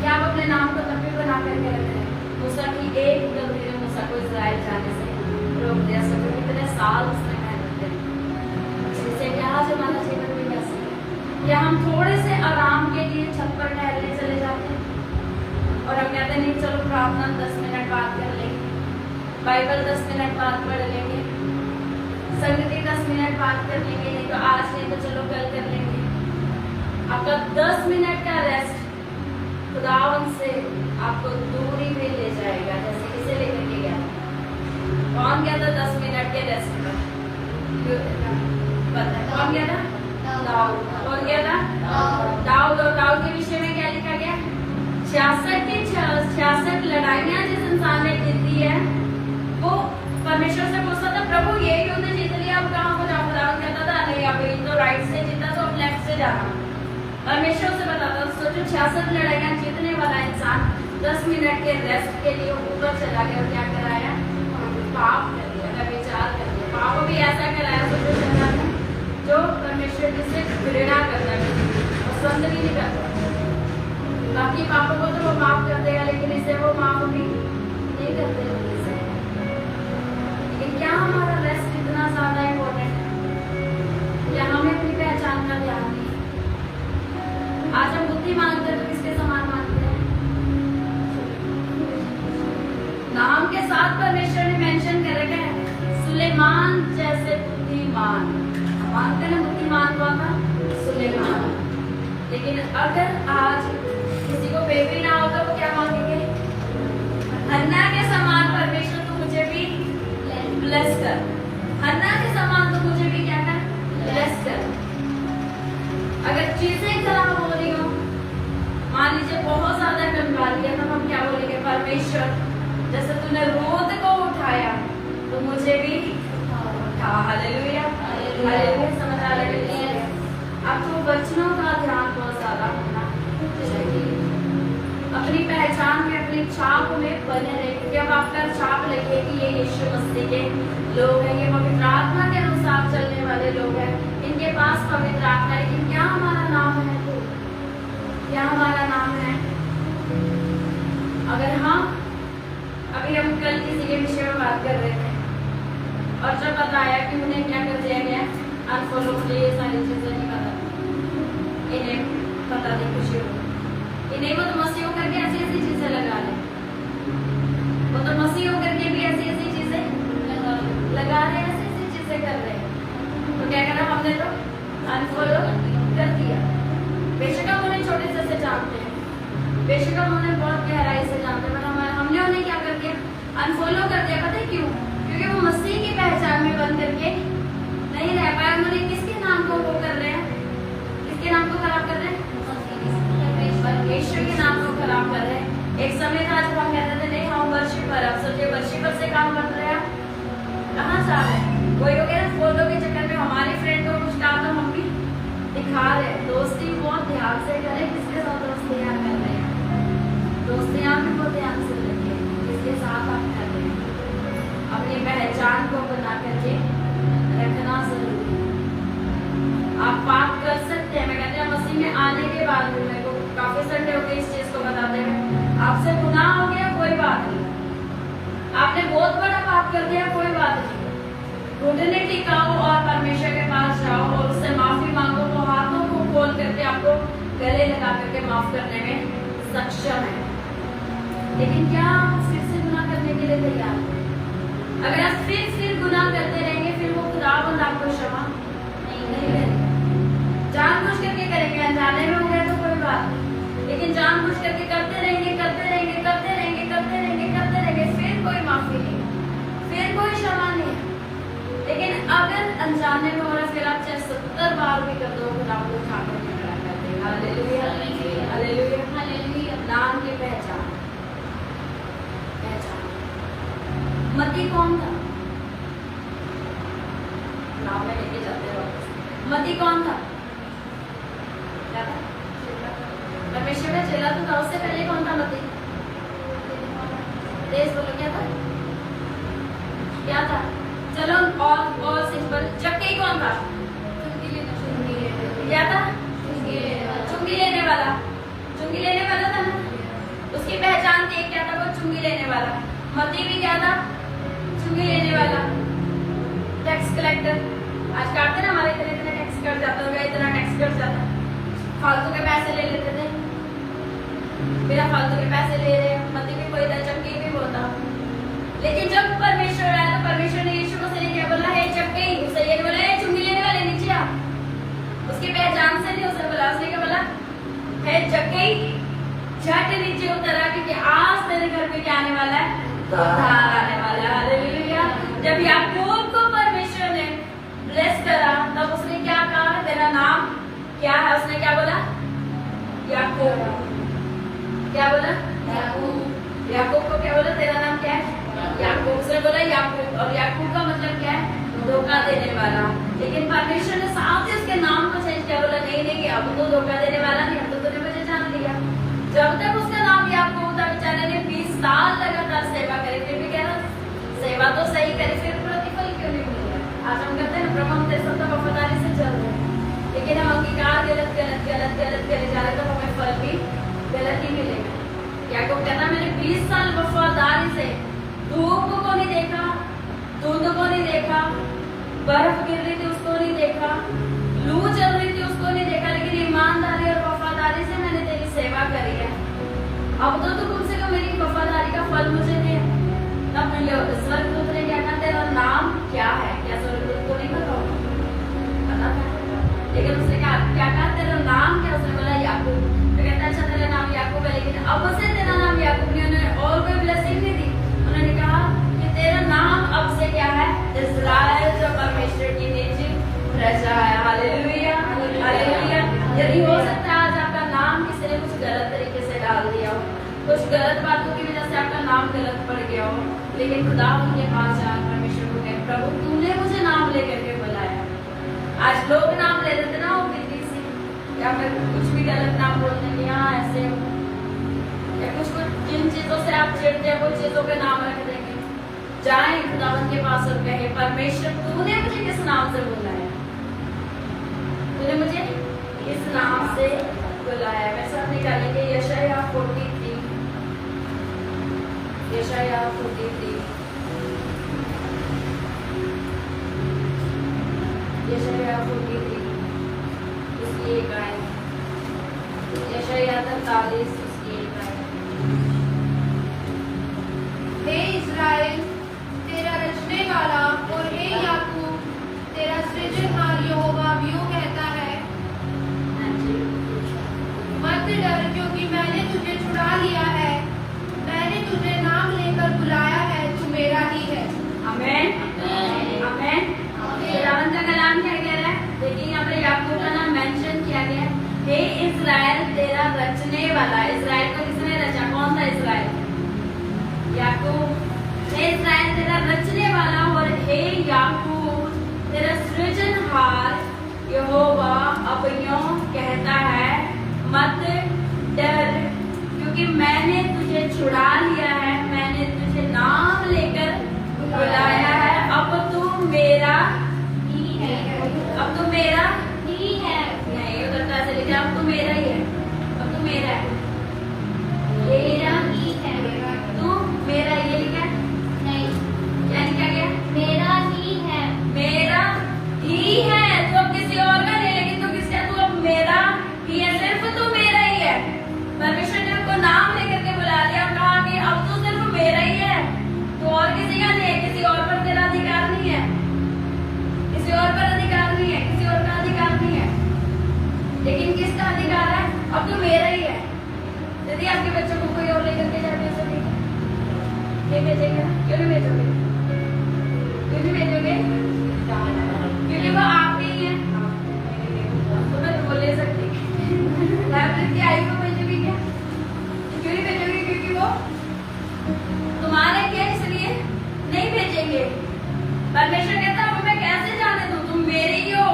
क्या आप अपने नाम को तब भी बना करके रखे? मूसा की एक गलती ने मूसा को इस्राएल जाने से रोक दिया। सोचो कितने साल उसने मेहनत करी। जिससे क्या हमारा जीवन भी कैसे है? क्या हम थोड़े से आराम के लिए छत पर टहलने चले जाते हैं और हम कहते नहीं चलो प्रार्थना 10 मिनट बात कर लेंगे, बाइबल 10 मिनट बाद पढ़ लेंगे, संगति 10 मिनट बात कर लेंगे, नहीं तो आज नहीं तो चलो कल कर लेंगे। आपका 10 मिनट का रेस्ट खुदावंद से आपको दूरी में ले जाएगा। जैसे किसे लेकर के गया? कौन गया था 10 मिनट के रेस्ट पर? कौन गया था? दाऊद। कौन गया था? दाऊद। और दाऊद के विषय में क्या लिखा गया? 66 लड़ाइयां जिस इंसान ने जीती है वो परमेश्वर से पूछता था प्रभु ये युद्ध जीत लिया, अब कहाँ को जाऊँ? दाऊद कहता था नहीं, अभी तो राइट से जीता तो अब लेफ्ट से जाना। परमेश्वर से बताता, सोचो 66 लड़ाइयां जीतने वाला इंसान 10 मिनट के रेस्ट के लिए ऊपर चला गया और क्या कराया? पाप कर दिया, विचार कर दिया। पाप भी ऐसा कराया सोचो शैतान ने, जो परमेश्वर जी से घृणा करता है, पसंद भी नहीं करता। बाकी पापों को तो वो माफ कर देगा, लेकिन इसे वो माफ भी नहीं करते। लेकिन क्या हमारा रेस्ट इतना ज्यादा इम्पोर्टेंट है? क्या हमें अपनी पहचान का ध्यान नहीं? आज हम बुद्धि मांगते हैं तो किसके समान मांगते हैं? नाम के साथ परमेश्वर ने मेंशन कर रखा है सुलेमान जैसे बुद्धिमान। मानते हैं बुद्धिमान कौन था? सुलेमान। लेकिन अगर आज किसी को बेबी ना होता वो क्या मांगेंगे? हन्ना के समान परमेश्वर तू मुझे भी ब्लेस कर, हन्ना के समान तू मुझे भी क्या कर? ब्लेस कर। अगर चीजें खराब हो रही हो, मान लीजिए बहुत ज्यादा बीमारी है, तब हम क्या बोलेंगे? परमेश्वर जैसे तूने रोद को उठाया तो मुझे भी उठा। Hallelujah, hallelujah. समझ आ रही है? आपको वचनों का ध्यान बहुत ज्यादा होना चाहिए। अपनी पहचान में, अपनी छाप में बने रहे, क्योंकि अब आपका छाप लगे कि ये यीशु मसीह के लोग हैं, ये पवित्र आत्मा के अनुसार चलने वाले लोग हैं, इनके पास पवित्र आत्मा है। लेकिन क्या हमारा नाम है? तो क्या हमारा नाम है? अगर हाँ, अभी हम कल किसी के विषय में बात कर रहे थे और जब बताया कि उन्हें क्या कर दिया गया, अनफॉलो, मुझे ये सारी चीजें नहीं पता, इन्हें पता नहीं खुशी हो, इन्हें वो तो मसीह होकर के ऐसी ऐसी चीजें लगा ले, वो तो मसीह होकर के भी ऐसी ऐसी चीजें लगा रहे, ऐसी ऐसी चीजें कर रहे हैं। तो क्या करा हमने? तो अनफॉलो कर दिया। बेशक हम उन्हें छोटे से जानते हैं, बेशक हम उन्हें बहुत गहराई से जानते हैं, पर हमने उन्हें क्या कर दिया? अनफॉलो कर दिया। पता है क्यों? क्योंकि वो मसीह की पहचान में बन करके नहीं रह पाए। उन्होंने किसके नाम को वो कर रहे हैं? किसके नाम को खराब कर रहे हैं? परमेश्वर के नाम को खराब कर रहे हैं। एक समय था जब हम कहते थे नहीं हम वर्शिपर, अब सोचिए वर्शिपर से काम बन रहे हैं, कहाँ जा रहे हैं? वही हो गया फोटो के चक्कर में हमारी फ्रेंड को कुछ कहा तो हम भी दिखा रहे हैं। दोस्ती बहुत ध्यान से करें, किसके साथ दोस्ती कर रहे हैं? दोस्ती भी बहुत ध्यान से करें। उसके साथ आप कर रहे हैं। अपनी पहचान को बना करके रखना जरूरी है। आप पाप कर सकते हैं, मैं कहते हैं मसीह में आने के बाद भी, मेरे को काफी संडे हो गए इस चीज को बताते हुए, आपसे गुनाह हो गया कोई बात नहीं, आपने बहुत बड़ा पाप कर दिया कोई बात नहीं, घुटने टिकाओ और परमेश्वर के पास जाओ और उससे माफी मांगो। वो हाथों को खोल करके आपको गले लगा करके माफ करने में सक्षम है। लेकिन क्या आप फिर से गुनाह करने के लिए तैयार हैं? अगर आप फिर गुनाह करते रहेंगे, फिर वो खुदावंद आपको क्षमा नहीं करेगा। जानबूझ करके करेंगे, अनजाने में हो गया तो कोई बात नहीं, लेकिन जानबूझ करके करते रहेंगे, फिर कोई माफी नहीं, फिर कोई क्षमा नहीं है। लेकिन अगर अनजाने में हो रहा, फिर आप चाहे 70 बार भी कर दो, खुदावंद उठा करके खड़ा कर देगा। Hallelujah, hallelujah, hallelujah. नाम की पहचान। मती कौन था? नाम में लेके जाते हो। मती कौन था? क्या था? परमेश्वर का चेला तो था। उससे पहले कौन था मती? देश बोलो क्या था? क्या था? चलो और सिंपल। जक्कई कौन था? क्या था? चुंगी लेने वाला। चुंगी लेने वाला था ना? उसकी पहचान थी क्या था? वो चुंगी लेने वाला। मती भी क्या था? चुंगी लेने वाला, टैक्स कलेक्टर। आज काटते ना हमारे इतने टैक्स कट जाता होगा, इतना टैक्स कट जाता, फालतू के पैसे ले लेते थे, बिना फालतू के पैसे ले रहे। मती भी कोई था, चक्की भी वो था। लेकिन जब परमेश्वर आया तो परमेश्वर ने यीशु को से क्या बोला? है चक्की। उसे ये बोला है चुंगी लेने वाले नीचे आ। उसकी पहचान से नहीं उसे बोला, उसने क्या बोला? है चक्की, झट नीचे उतरा, क्योंकि आज तेरे घर पे क्या आने वाला है? उद्धार आने वाला है। हालेलुया। जब याकूब को परमेश्वर ने ब्लेस करा, तब उसने क्या कहा? तेरा नाम क्या है? उसने क्या बोला? याकूब। क्या बोला? याकूब। याकूब को क्या बोला? तेरा नाम क्या है? याकूब। उसने बोला याकूब, और याकूब का मतलब क्या है? धोखा देने वाला। लेकिन परमेश्वर ने साथ ही उसके नाम को चेंज किया, बोला नहीं, अब तो धोखा देने वाला नहीं, अब तो तूने मुझे जान लिया। जब तक उसका नाम याकूब था, बेचारे ने 20 साल लगातार सेवा करी, फिर भी कह रहा सेवा तो सही करी, फिर प्रतिफल क्यों नहीं मिल रहा? आज हम कहते हैं ना प्रभु हम तेरे साथ वफादारी से चल रहे हैं, लेकिन हम अंगीकार गलत करे जा रहे, तो हमें फल भी गलत ही मिलेगा। याकूब कहता मैंने 20 साल वफादारी से धूप को नहीं देखा, धुंध को नहीं देखा, बर्फ गिर रही थी उसको नहीं देखा, लू चल रही थी उसको नहीं देखा, लेकिन ईमानदारी और वफादारी से मैंने तेरी सेवा करी है। अब तो कम से कम मेरी वफादारी का फल मुझे दे। तब स्वर्गदूत ने क्या कहा? तेरा नाम क्या है? क्या स्वर्गदूत को नहीं पता था? लेकिन उसने क्या कहा? तेरा नाम क्या? उसने बोला याकूब। तो कहता अच्छा तेरा नाम याकूब है, लेकिन अब से तेरा नाम याकूब नहीं, उन्होंने और कोई ब्लेसिंग नहीं दी। उन्होंने कहा कि तेरा नाम अब से क्या है? इस्राएल, जो परमेश्वर की निजी प्रजा है। Hallelujah, hallelujah. यदि हो सकता है आज आपका नाम किसी ने कुछ गलत तरीके से डाल दिया हो, कुछ गलत बातों की वजह से आपका नाम गलत पड़ गया हो, लेकिन खुदा उनके पास जाकर परमेश्वर को कहे प्रभु तूने मुझे नाम लेकर के बुलाया। आज लोग नाम ले लेते ना, वो बिल्ली सी, या फिर कुछ भी गलत नाम बोलते हैं, हाँ ऐसे, या कुछ जिन चीजों से आप चिढ़ते हैं वो चीजों के नाम रख देंगे। जाए खुदावन के पास और कहे परमेश्वर तूने मुझे किस नाम से बुलाया? तूने मुझे इस नाम से बुलाया। मैं सब निकालेंगे यशायाह 43, यशायाह 43, यशायाह 43 उसकी एक आयत, यशायाह 43 उसकी एक आयत। हे इस्राएल तेरा रचने वाला और हे याकूब तेरा सृजनहार यहोवा यूं कहता है, मत डर क्योंकि मैंने तुझे छुड़ा लिया है, मैंने तुझे नाम लेकर बुलाया है, तू मेरा ही है। आमीन, आमीन। खुदावंद का कलाम क्या कह रहा है? देखिए यहाँ पर याकूब का नाम मेंशन किया गया है। हे इस्राएल तेरा रचने वाला। इस्राएल को किसने रचा? कौन था इस्राएल? याकूब। हे इस्राएल तेरा रचने वाला और हे याकूब तेरा सृजनहार यहोवा अब यूं कहता है, मत डर क्योंकि मैंने तुझे छुड़ा लिया है, मैंने तुझे यदि आपके बच्चों को कोई और लेकर के जाते हो ये भेजेंगे ना? क्यों नहीं भेजोगे? क्यों नहीं भेजोगे? क्योंकि वो आप ही है, तो मैं तो बोल नहीं सकती लाइब्रेरी की आई को भेजोगे क्या? क्यों नहीं भेजोगे? क्योंकि वो तुम्हारे क्या, इसलिए नहीं भेजेंगे। परमेश्वर कहता है मैं कैसे जाने दूं, तुम मेरी ही हो।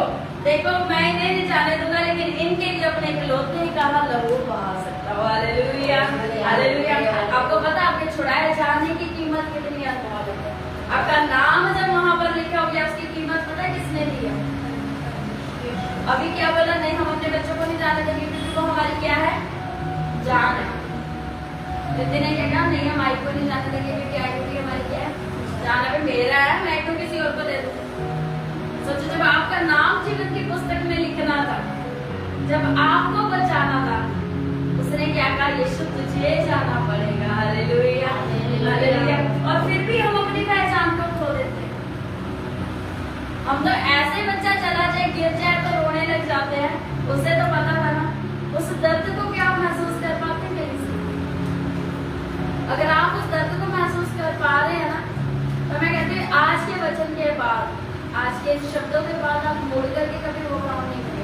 देखो मैं इन्हें नहीं जाने दूंगा, लेकिन इनके लिए अपने इकलौते ही कहा लहू बहा सकता हूँ। Hallelujah, hallelujah. आपको पता है आपके छुड़ाए जाने की कीमत कितनी अनमोल है। आपका नाम जब वहां पर लिखा हो गया, उसकी कीमत पता है किसने दी है? अभी क्या बोला? नहीं, हम अपने बच्चों को नहीं जाने देंगे क्योंकि वो हमारी क्या है? जान है। रिद्धि ने क्या कहा? नहीं, हम आई को नहीं जाने देंगे क्योंकि आई को हमारी क्या है? जान है। मेरा है, मैं क्यों किसी और को दे दूं? सोचो, जब आपका नाम जीवन की पुस्तक में लिखना था, जब आपको बचाना था, उसने क्या कहा? यीशु तुझे जाना पड़ेगा। Hallelujah, hallelujah. और फिर भी हम अपनी पहचान को खो देते हैं। हम तो ऐसे बच्चा चला जाए, गिर जाए तो रोने लग जाते हैं। उसे तो पता था ना, उस दर्द को क्या महसूस कर पाते मेरी से? अगर आप उस दर्द को महसूस कर पा रहे हैं ना, तो मैं कहती हूँ आज के वचन के बाद, आज के शब्दों के बाद आप मुड़ करके कभी वो काम नहीं करेंगे।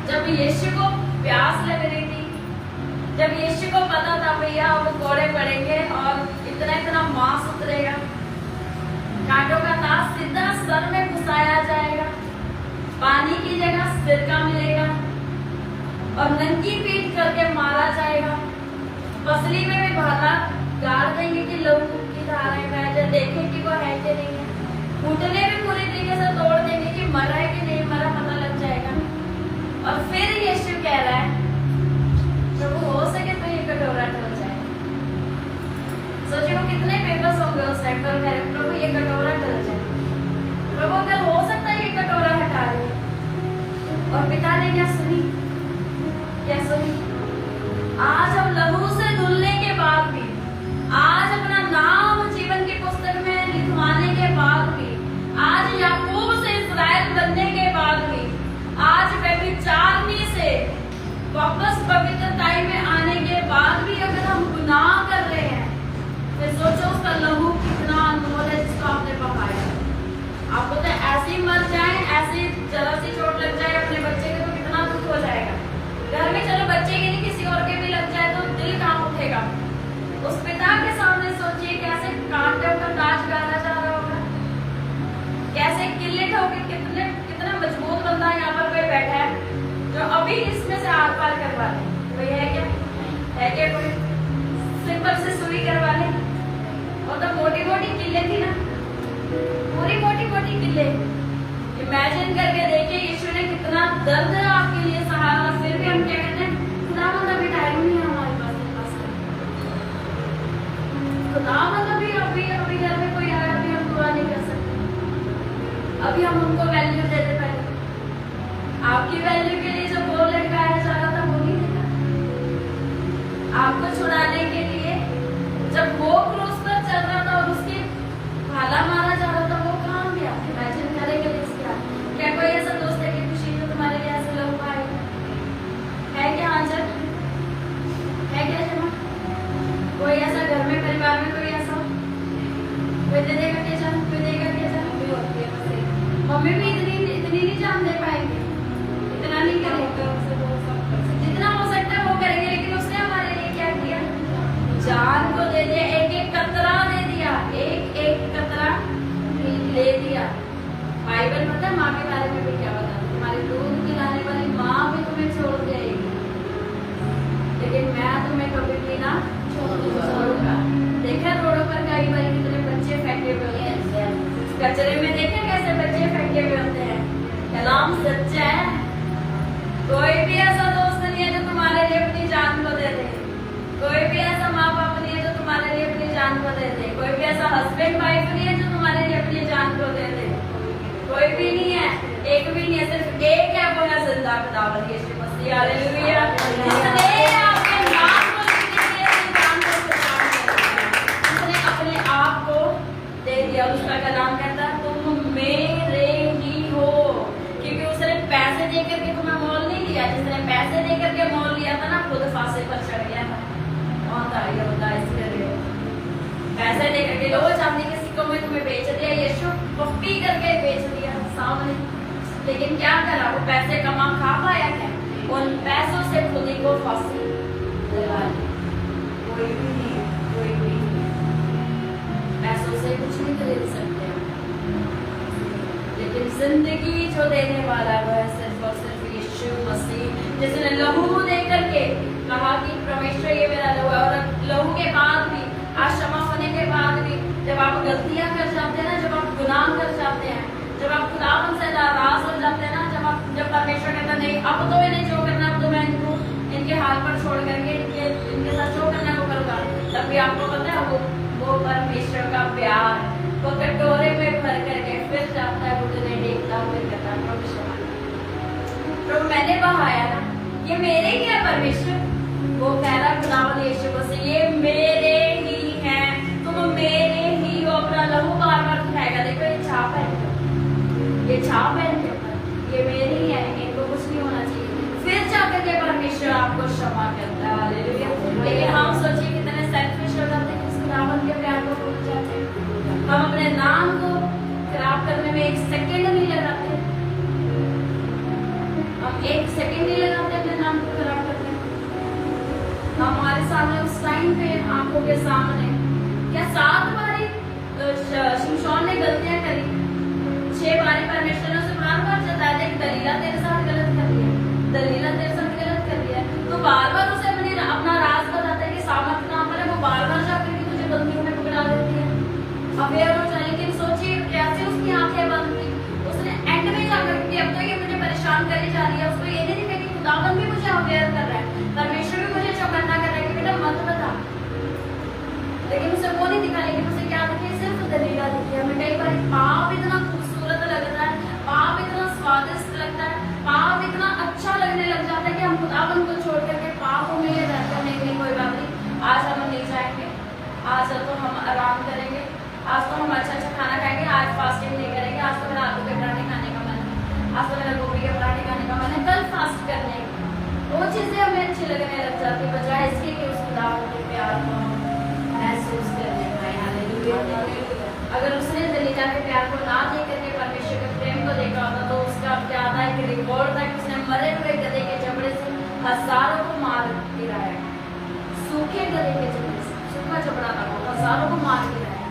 जब यीशु को प्यास लग रही थी, जब यीशु को पता था भैया वो कोड़े पड़ेंगे और इतना इतना मांस उतरेगा, कांटों का ताज सीधा सर में घुसाया जाएगा, पानी की जगह सिरका मिलेगा और नंगी पीट करके मारा जाएगा, पसली में भी भरा गाड़ देंगे कि लहू की धाराएं बह जाए, देखें कि वो है कि नहीं है, घुटने भी पूरी तरीके से तोड़ देंगे कि मरा है कि नहीं मरा, पता लग जाएगा। और फिर यीशु कह रहा है प्रभु हो सके तो ये कटोरा टल जाए। सोचिए वो कितने बेबस होंगे उस टाइम पर, कह रहे प्रभु ये कटोरा टल जाए। प्रभु अगर हो सकता है ये कटोरा हटा दे, और पिता ने क्या सुनी? क्या सुनी? आज हम लहू से धुलने के बाद भी, आज अपना नाम जीवन की पुस्तक में लिखवाने के बाद भी, आज याकूब से इस्राएल बनने के बाद भी, आज व्यभिचारिणी से वापस पवित्रताई में आने के बाद भी अगर हम गुनाह कर रहे हैं, फिर सोचो उसका लहू कितना अनमोल है जिसको आपने बहाया। आपको तो ऐसे ही मर जाए, ऐसी जरा सी चोट लग जाए अपने बच्चे के, तो कितना दुख हो जाएगा। घर में चलो बच्चे के नहीं किसी और के भी लग जाए तो दिल कहाँ उठेगा। उस पिता के सामने सोचिए कैसे कांटों का ताज गाड़ा जा रहा होगा, कैसे किले ठोके, कितना मजबूत बंदा यहाँ पर कोई बैठा है जो अभी इसमें से आर पार करवा ले। कोई है क्या? है क्या कोई? सिंपल से सुई करवा ले। और तो मोटी मोटी किले थी ना, पूरी मोटी मोटी किले। इमेजिन करके देखिए यीशु ने कितना दर्द आपके लिए सहारा, फिर भी हम क्या कहते हैं खुदावंद अभी टाइम नहीं है हमारे पास, खुदावंद अभी घर में कोई आया, अभी हम दुआ नहीं कर सकते, अभी हम उनको वैल्यू देते। पहले आपकी वैल्यू के लिए जो वो लड़का आया जा रहा था वो नहीं देखा, आपको छुड़ाने के लिए जब वो क्रूस पर चल रहा था और उसके भाला मारा जा रहा था, वो कहाँ गया? इमेजिन करेंगे इसके बाद। क्या कोई ऐसा दोस्त है कि खुशी तो तुम्हारे लिए ऐसे लोग आएगा? है क्या आंचल? है क्या जमा? कोई ऐसा घर में परिवार में कोई ऐसा कोई दे देगा क्या जान? कोई देगा क्या जान? मम्मी भी इतनी नहीं जान दे पाएंगे, इतना नहीं करेंगे, जितना हो सकता है वो करेंगे। लेकिन उसने हमारे लिए क्या किया? जान को दे दिया, एक एक कतरा दे दिया, एक एक कतरा ले दिया। बाइबल पता है माँ के बारे में भी क्या बताता है? तुम्हारी दूध पिलाने वाली माँ भी तुम्हें छोड़ जाएगी, लेकिन मैं तुम्हें कभी भी ना छोड़ूंगा। देखा रोडों पर कई बार कितने बच्चे फेंके हुए होते हैं, कचरे में देखे कैसे बच्चे फेंके हुए होते हैं। कलाम सच्चा है, कोई भी ऐसा दोस्त नहीं है जो तुम्हारे लिए अपनी जान को दे दे, कोई भी ऐसा माँ बाप नहीं है जो तुम्हारे लिए अपनी जान को दे दे, कोई भी ऐसा हस्बैंड वाइफ नहीं है जो तुम्हारे लिए अपनी जान को दे दे, कोई भी नहीं है, एक भी नहीं है। सिर्फ एक है, वो है जिंदा खुदावंद यीशु मसीह। हालेलुया। जिसने आपके नाम को लेने के लिए अपनी जान को कुर्बान कर दिया, उसने अपने आप को दे दिया। उसका कलाम कहता है तुम मेरे ही हो, क्योंकि उसने पैसे देकर के तुम्हें मोल नहीं लिया। जिसने पैसे देकर के मोल लिया दरवाजे पर चढ़ गया था, कौन था ये बता, इसलिए देखो पैसे लेकर के लो चांदी के सिक्कों में तुम्हें बेच दिया, यीशु पप्पी करके बेच दिया सामने। लेकिन क्या करा, वो पैसे कमा खा पाया क्या? उन पैसों से खुद ही को फांसी लगा ली। कोई भी नहीं है, कोई भी नहीं है, पैसों से कुछ नहीं खरीद सकते हम। लेकिन जिंदगी जो देने वाला वो है सिर्फ और सिर्फ यीशु मसीह, जिसने लहू दे करके कहा कि परमेश्वर ये मेरा लहू है। और लहू के बाद भी, आज क्षमा होने के बाद भी, जब आप गलतियां कर जाते हैं ना, जब आप गुनाह कर जाते हैं, जब आप खुदावन से नाराज हो जाते हैं ना, जब परमेश्वर कहता नहीं अब तो इन्हें जो करना, अब तो मैं इनके हाथ पर छोड़ करके इनके साथ जो करना वो करूंगा, तब भी आपको पता है वो परमेश्वर का प्यार वो कटोरे में भर करके फिर जाता है, घुटने टेकता फिर कहता है प्रभु क्षमा कर। प्रभु मैंने बहाया ना, ये मेरे ही है परमेश्वर। वो कह रहा खुदावन यीशु मसीह ये मेरे ही है, तुम मेरे ही हो, अपना लहू बार बार दिखाएगा। देखो ये छाप है, ये छाप है इनके ऊपर, ये मेरी ही है, इनको कुछ नहीं होना चाहिए। फिर जाकर के परमेश्वर आपको क्षमा करता है, हालेलुया। लेकिन हम सोचिए कितने सेल्फिश हो जाते हैं, खुदावन के प्यार को भूल जाते हैं। हम अपने नाम को खराब करने में एक सेकंड नहीं लगाते, हम एक सेकंड नहीं लगाते अपने नाम को खराब करने में। हमारे सामने उस टाइम पे आंखों के सामने क्या 7 बारी शिमशोन ने गलतियां करी, 6 बारी परमेश्वर ने उसे बार-बार जताया कि दलीला तेरे साथ गलत कर रही है, दलीला तेरे साथ गलत कर रही है। तो बार-बार उसे अपना राज बताता है कि सामर्थ कहां पर है, वो बार-बार जाकर के तुझे गलतियों में पकड़ा देती है, अवेयर हो जाए। लेकिन सोचिए कैसे उसकी आंखें बंद थी, उसने एंड में जाकर के अब तो ये मुझे परेशान करी जा रही है, उसको ये नहीं दिखा कि खुदावन भी मुझे अवेयर कर रहा है, परमेश्वर भी मुझे चौकन्ना कर रहा है कि बेटा मत बता। लेकिन उसे वो नहीं दिखा, लेकिन उसे क्या दिखे, सिर्फ दलीला दिखी। हमें कई बार पाप इतना खूबसूरत लगता है, पाप इतना स्वादिष्ट लगता है, पाप इतना अच्छा लगने लग जाता है कि हम खुदावन को छोड़ करके पापों में रहते हैं। नहीं कोई बात नहीं, आज हम नहीं जाएंगे, आज तो हम आराम करेंगे, आज तो हम अच्छा खाना खाएंगे, आज फास्टिंग नहीं करेंगे, आज तो मेरा आलू के पराठे खाने का मन है, आज तो मेरा गोभी के पराठे खाने का मन है, कल फास्ट करने का। वो चीजें हमें अच्छी लगने लग जाती है, बजाय इसके कि उस खुदावन के प्यार को महसूस करने पाए। हालेलुया। अगर उसने दलीला के प्यार को ना देख करके परमेश्वर के प्रेम को देखा होता तो उसका क्या था, एक रिकॉर्ड था कि उसने मरे हुए गधे के चमड़े से हजारों को मार गिराया, सूखे गधे के चमड़े से, सूखा चमड़ा था वो, हजारों को मार गिराया।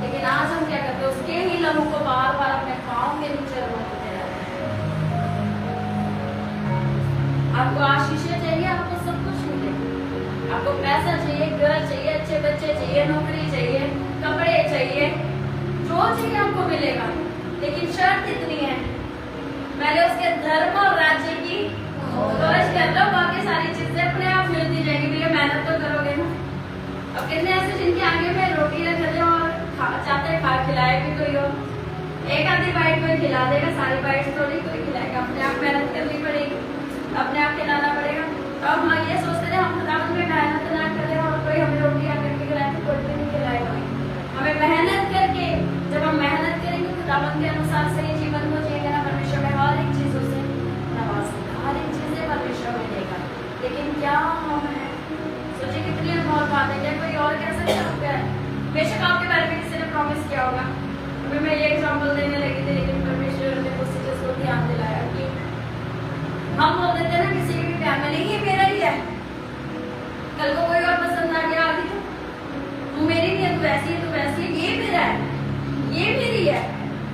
लेकिन आज हम क्या करते हैं, उसके ही लहू को बार बार अपने पाँव के नीचे रोकते रहते हैं। आपको आशीषें चाहिए, आपको सब कुछ मिलेगा, आपको पैसा चाहिए, घर चाहिए, अच्छे बच्चे चाहिए, नौकरी चाहिए, कपड़े चाहिए, जो चाहिए आपको मिलेगा। लेकिन शर्त इतनी है, पहले उसके धर्म और राज्य की खोज कर लो, बाकी सारी चीजें अपने आप मिलती जाएंगी। भैया मेहनत तो करोगे ना। अब कितने ऐसे जिनके आगे में रोटी रख दे और चाहते खा खिलाए भी कोई हो, एक आधी बाइट कोई खिला देगा, सारी बाइट थोड़ी कोई खिलाएगा, अपने आप मेहनत करनी पड़ेगी, अपने आप खिलाना पड़ेगा। तो अब हम ये सोचते थे हम खुदावन में मेहनत ना करें और कोई हमें रोटी आकर के खिलाए तो कोई भी नहीं खिलाएगा। हमें मेहनत करके, जब हम मेहनत करेंगे खुदावन के अनुसार सही जीवन को जिएंगे ना, परमेश्वर में हर एक चीजों से नवाजेगा, हर एक चीजें परमेश्वर में देगा। लेकिन क्या हम है, सोचिए कितनी अनमोल बात है। क्या कोई और कह सकता है? बेशक आपके बारे में किसी ने प्रॉमिस किया होगा। अभी मैं ये एग्जाम्पल देने लगी थी, लेकिन परमेश्वर ने उस चीज को ध्यान दिलाया कि हम बोल देते ना किसी भी प्यार में, नहीं ये मेरा ही है, कल को कोई और पसंद आ गया, आगे तू मेरी नहीं है, तू ऐसी है, तू वैसी है, ये मेरा है, ये मेरी है।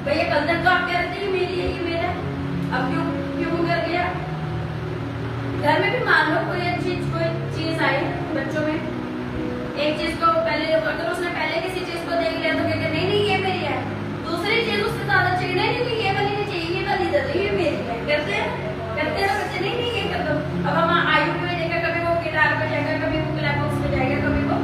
भैया कल तक तो आप कह रहे थे कि मेरी है, ये मेरा है, अब क्यों कर गया? घर में भी मान लो कोई चीज आई बच्चों में, एक चीज को पहले अगर उसने पहले किसी चीज को देख लिया तो कहते नहीं ये मेरी है, दूसरी चीज उससे ज्यादा चाहिए, नहीं ये वाली नहीं चाहिए, ये वाली दे दो, ये मेरी है। करते हैं ना बच्चे, नहीं ये कर दो। अब हम आयु पे देखा, कभी वो गिटार पे जाएगा, कभी वो क्लैपबॉक्स पे जाएगा, कभी वो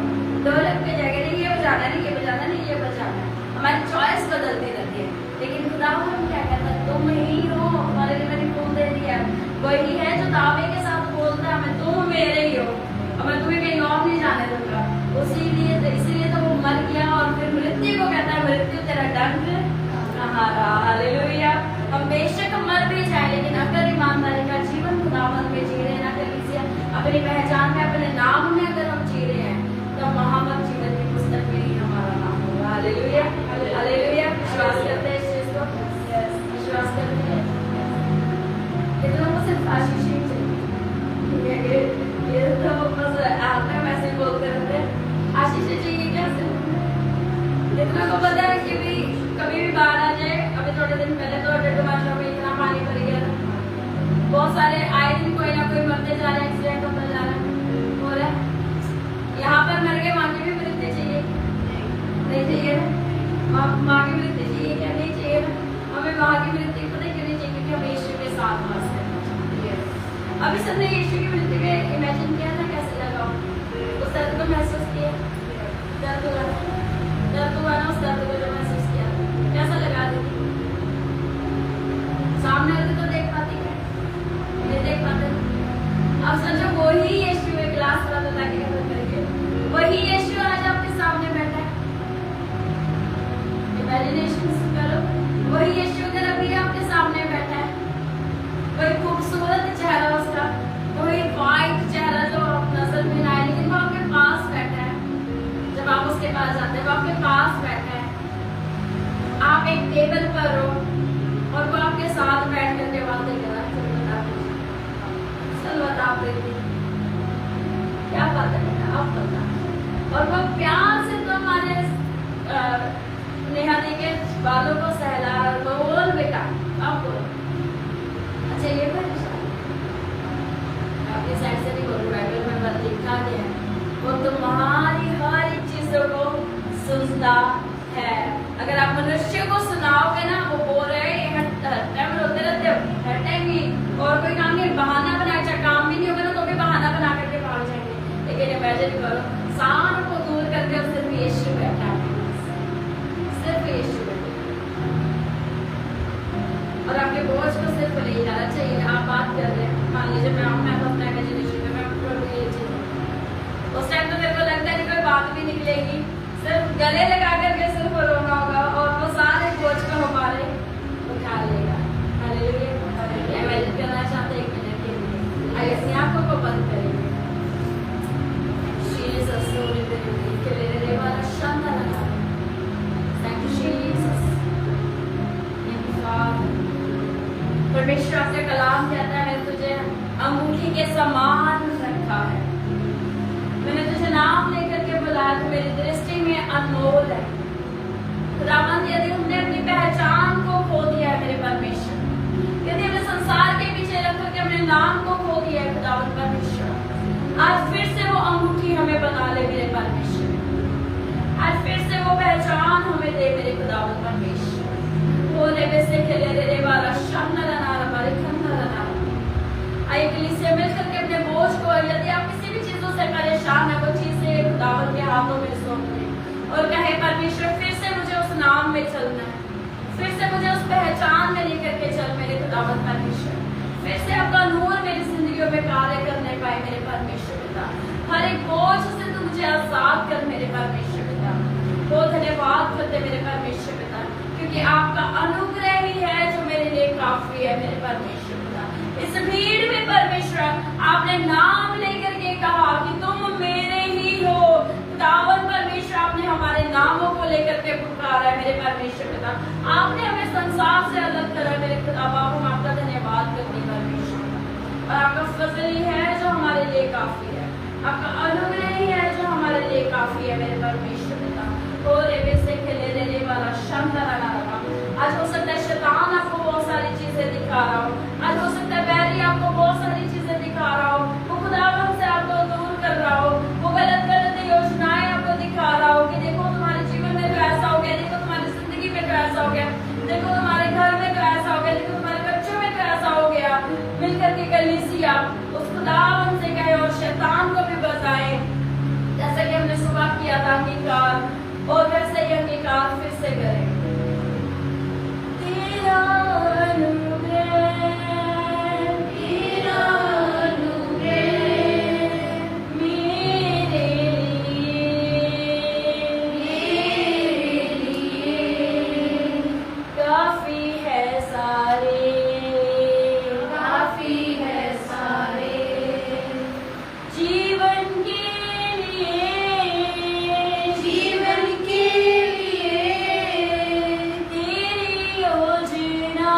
ढोलक पे जाएगा, नहीं ये बजाना, नहीं ये बजाना, नहीं ये बजाना। हमारी चॉइस बदलती रहती है। लेकिन खुदा हम क्या कहता है, तुम ही हो, हमारे लिए मैंने खून दे दिया। वही है जो दावे के साथ बोलता है, तुम मेरे ही हो और मैं तुम्हें कहीं और नहीं जाने दूंगा। इसीलिए तो वो मर गया और फिर मृत्यु को कहता है, मृत्यु तेरा दंड कहाँ रहा। हालेलुया। हम बेशक मर भी जाए, लेकिन अगर ईमानदारी का जीवन खुदावन में जी रहे ना, कर लीजिए अपनी पहचान में, अपने आशीष ही चाहिए। ये तो बस आपने वैसे ही बोलते रहते हैं, आशीष ही चाहिए क्या सिर्फ? इतना को पता है कि भी कभी भी बाढ़ आ जाए, अभी थोड़े दिन पहले तो डडूमाशा में इतना पानी भर गया था, बहुत सारे आए दिन कोई ना कोई मरते जा रहे हैं, एक्सीडेंट होता जा रहा है, हो रहा है। यहाँ पर मर गए, माँ की भी मृत्यु चाहिए? नहीं चाहिए ना? माँ की मृत्यु चाहिए क्या? नहीं चाहिए ना? हमें माँ की मृत्यु पता क्यों नहीं चाहिए? क्योंकि हम यीशु के साथ वास करना चाहते हैं। अभी सबने यीशु की मृत्यु में इमेजिन किया था, कैसे लगा? उस दर्द को महसूस किया? दर्द हुआ ना? उस दर्द को जो महसूस किया कैसा लगा? दीदी सामने होते तो देख पाती क्या? नहीं देख पाते। अब समझो वही यीशु एक ग्लास वाला ताकि खत्म करके वही यीशु आज आपके सामने बैठा है। इमेजिनेशन करो, वही यीशु अगर अभी आपके सामने बैठा है, वही खूबसूरत चेहरा उसका, वही वाइट चेहरा जो आप नजर में आए, लेकिन वो आपके पास बैठा है। जब आप उसके पास जाते हैं वो आपके पास बैठा है, आप एक टेबल पर हो और वो आपके साथ बैठ करके बातें कर रहा है। चल बता देती क्या बात है बेटा, आप बता। और वो प्यार से तो हमारे नेहा दी के बालों को सहला, बोल बेटा आप बोलो। अच्छा ये आपकी साइड से नहीं बोल, बाइबल में लिखा गया है वो तुम्हारी हर एक चीजों को सुनता है। अगर आप मनुष्य को सुनाओगे ना, वो बोल रहे हैं हर टाइम रोते रहते हो, हर टाइम ही और कोई काम नहीं, बहाना बना, चाहे काम भी नहीं होगा ना तो भी बहाना बना करके भाग जाएंगे। लेकिन इमेजिन करो सांप को दूर करके सिर्फ यीशु बैठा है, सिर्फ यीशु बैठा और आपके बोझ को सिर्फ ले जाना चाहिए। आप बात कर रहे हैं, मान लीजिए मैं अपना इमेजिनेशन में मैं ये चीज उस टाइम तो मेरे को लगता है कोई बात भी निकलेगी, सिर्फ गले लगा करके सिर्फ रोना होगा और वो सारे बोझ को हमारे उठा लेगा। हालेलुया। इमेजिन करना चाहते हैं 1 मिनट के लिए, आइए अपनी आंखों को बंद करेंगे। जीसस सोने पे के ले रे वाला शांता लगा। Thank you Jesus. Thank you God. परमेश्वर आपका कलाम कहता है तुझे अंगूठी के समान रखा है, मैंने तुझे नाम लेकर के बुलाया तो मेरी दृष्टि में अनमोल है। खुदावंद यदि हमने अपनी पहचान को खो दिया है मेरे परमेश्वर, यदि हमने संसार के पीछे रख करके अपने नाम को खो दिया है खुदावंद परमेश्वर, आज फिर से वो अंगूठी हमें बना ले मेरे परमेश्वर, आज फिर से वो पहचान हमें दे मेरे खुदावंद परमेश्वर। वो रेबे से खेले रे वाला शाना लना हमारे खन्ना लना। आइए कलीसिया मिल करके अपने बोझ को, यदि आप किसी भी चीजों से परेशान है, वो चीजें खुदावंद के हाथों में सौंप दें और कहे परमेश्वर फिर से मुझे उस नाम में चलना है, फिर से मुझे उस पहचान में लेकर के चल मेरे खुदावंद परमेश्वर, फिर से आपका नूर मेरी जिंदगी में कार्य करने पाए मेरे परमेश्वर पिता। हर एक बोझ से तू मुझे आजाद कर मेरे परमेश्वर पिता। बहुत धन्यवाद करते मेरे परमेश्वर पिता, क्योंकि आपका अनुग्रह ही है जो मेरे लिए काफी है मेरे परमेश्वर पिता। इस भीड़ में परमेश्वर आपने नाम लेकर के कहा कि तुम मेरे ही हो खुदावंद परमेश्वर, आपने हमारे नामों को लेकर के पुकारा है मेरे परमेश्वर पिता। आपने हमें संसार से अलग करा मेरे खुदा बाप, हम आपका धन्यवाद करते हैं परमेश्वर। और आपका फजल ही है जो हमारे लिए काफी है, आपका अनुग्रह ही है जो हमारे लिए काफी है मेरे परमेश्वर पिता। और रेबे से खेले रे वाला शांता लगा रहा। आज हो सकता है शैतान आपको बहुत सारी चीजें दिखा रहा हो, आज हो सकता है बैरी आपको बहुत सारी चीजें दिखा रहा हो, वो खुदावंद से आपको दूर कर रहा हो, वो गलत गलत योजनाएं आपको दिखा रहा हो कि देखो तुम्हारे जीवन में तो ऐसा हो गया, देखो तुम्हारी जिंदगी में तो ऐसा हो गया, देखो तुम्हारे घर में तो ऐसा हो गया, देखो तुम्हारे बच्चों में तो ऐसा हो गया। मिलकर के कलीसिया उस खुदावंद से कहे और शैतान को भी बताए, जैसा कि हमने सुबह किया था अंगीकार, और वैसे ही अंगीकार फिर से करें। तेरा जीवन के लिए तेरी योजना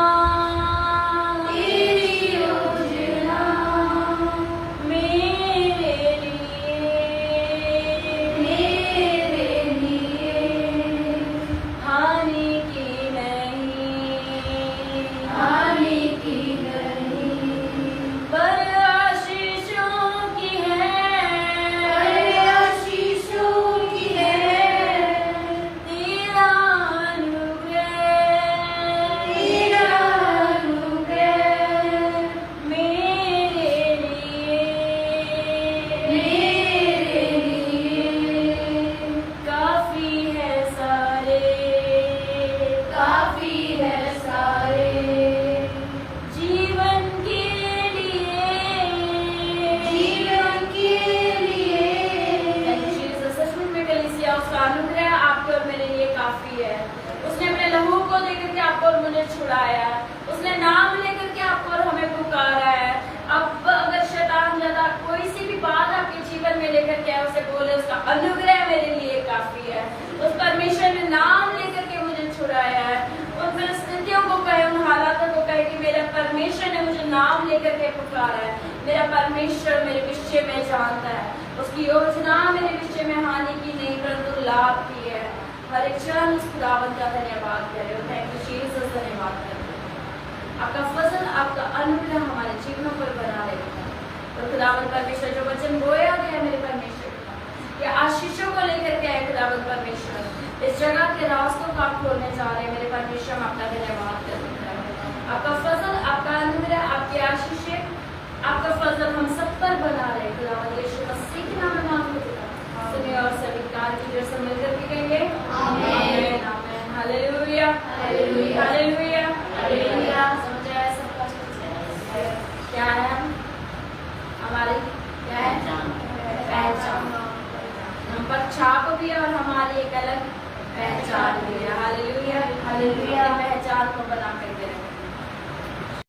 उसने नाम लेकर के आपको और हमें पुकारा है। अब अगर शैतान ज्यादा कोई सी भी बात आपके जीवन में लेकर के आए, उसे बोले उसका अनुग्रह मेरे लिए काफी है। उस परमेश्वर ने नाम लेकर के मुझे छुड़ाया है। उन परिस्थितियों को कहे, उन हालातों को कहे कि मेरा परमेश्वर ने मुझे नाम लेकर के पुकारा है। मेरा परमेश्वर मेरे विषय में जानता है, उसकी योजना मेरे विषय में हानि की नहीं परंतु लाभ की है। हर एक क्षण उस खुदावंत का धन्यवाद करे। थैंक यू जीसस, धन्यवाद करे। आपका फजल, आपका अनुग्रह हमारे जीवनों पर बना रहेगा। और खुदावंत परमेश्वर जो वचन बोया गया मेरे परमेश्वर का, ये आशीषों को लेकर के आए खुदावंत परमेश्वर, इस जगह के रास्तों को आप खोलने जा रहे हैं मेरे परमेश्वर। हम आपका धन्यवाद करते हैं। आपका फजल, आपका अनुग्रह, आपकी आशीषें, आपका फजल हम सब पर बना रहे। खुदावंत यीशु मसीह के नाम में मांगते हैं, सुनिए और स्वीकार कीजिए। सब मिलकर के कहेंगे आमीन, आमीन, हालेलुया, हालेलुया, हालेलुया, हालेलुया। समझ आया सबका? क्या है हमारी, क्या है पहचान। हम पर छाप भी है और हमारी एक अलग पहचान भी है। Hallelujah, hallelujah. पहचान को बना कर